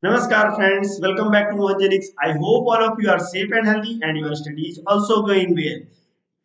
Namaskar friends, welcome back to Mohanjanics. I hope all of you are safe and healthy and your studies also going well.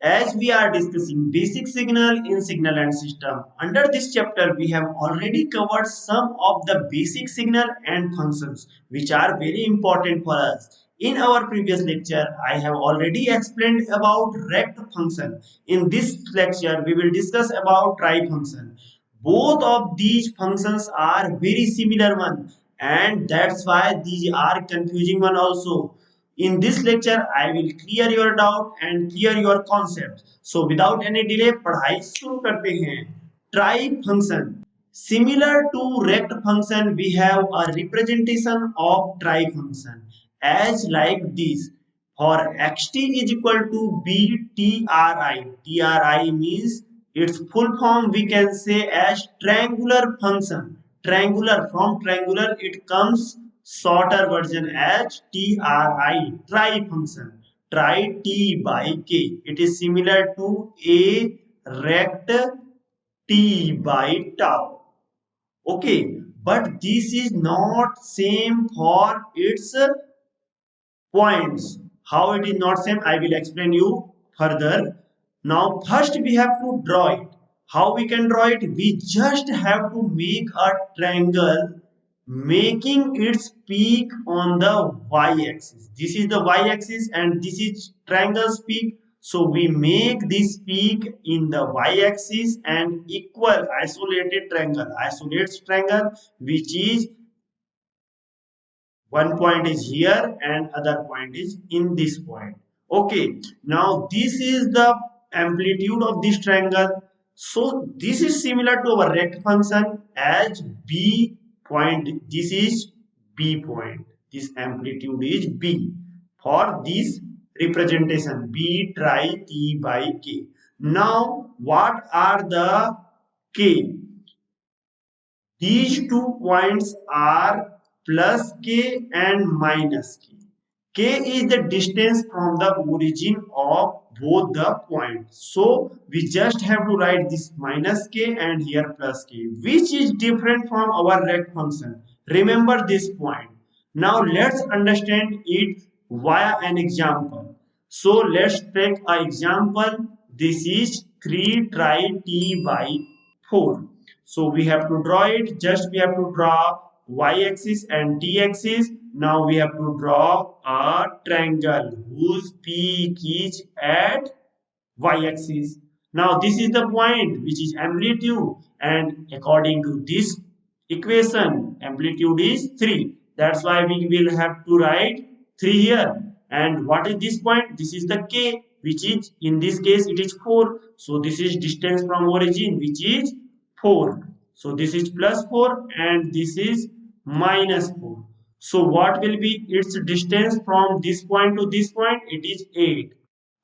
As we are discussing basic signal in signal and system, under this chapter we have already covered some of the basic signal and functions which are very important for us. In our previous lecture, I have already explained about rect function. In this lecture, we will discuss about trie function. Both of these functions are very similar one, and that's why these are confusing one also. In this lecture, I will clear your doubt and clear your concept. So without any delay, पढ़ाई शुरू करते हैं. Trie function. Similar to rect function, we have a representation of trie function as like this. For xt is equal to btri. Tri means its full form we can say as triangular function. Triangular, from triangular it comes shorter version as tri function. Tri t by k, it is similar to a rect t by tau. Okay, but this is not same for its points. How it is not same, I will explain you further. Now first we have to draw it. How we can draw it? We just have to make a triangle making its peak on the y-axis. This is the y-axis and this is triangle's peak. So we make this peak in the y-axis and equal isolated triangle. Isolates triangle which is one point is here and other point is in this point. Okay, now this is the amplitude of this triangle. So this is similar to our rect function as b point. This is b point. This amplitude is b for this representation b tri t by k. Now what are the k? These 2 points are plus k and minus k. K is the distance from the origin of both the points. So we just have to write this minus k and here plus k, which is different from our rect function. Remember this point. Now let's understand it via an example. So let's take an example. This is 3 tri t by 4. So we have to draw it. Just we have to draw y-axis and t-axis. Now we have to draw a triangle whose peak is at y-axis. Now this is the point which is amplitude, and according to this equation amplitude is 3. That's why we will have to write 3 here. And what is this point? This is the k, which is in this case it is 4. So this is distance from origin which is 4. So this is plus 4 and this is minus 4. So what will be its distance from this point to this point? It is 8.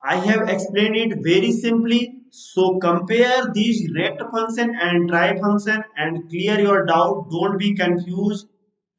I have explained it very simply. So compare these rect function and trie function and clear your doubt. Don't be confused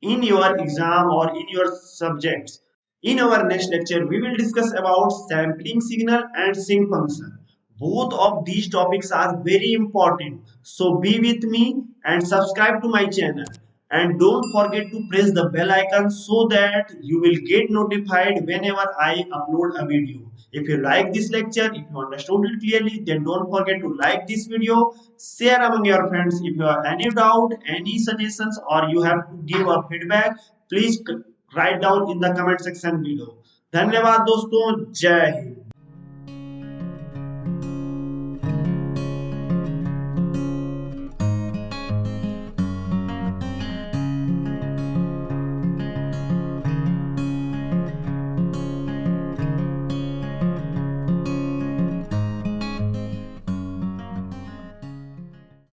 in your exam or in your subjects. In our next lecture, we will discuss about sampling signal and sync function. Both of these topics are very important. So be with me and subscribe to my channel. And don't forget to press the bell icon so that you will get notified whenever I upload a video. If you like this lecture, if you understood it clearly, then don't forget to like this video, share among your friends. If you have any doubt, any suggestions, or you have to give a feedback, please write down in the comment section below. धन्यवाद दोस्तों, जय हिंद.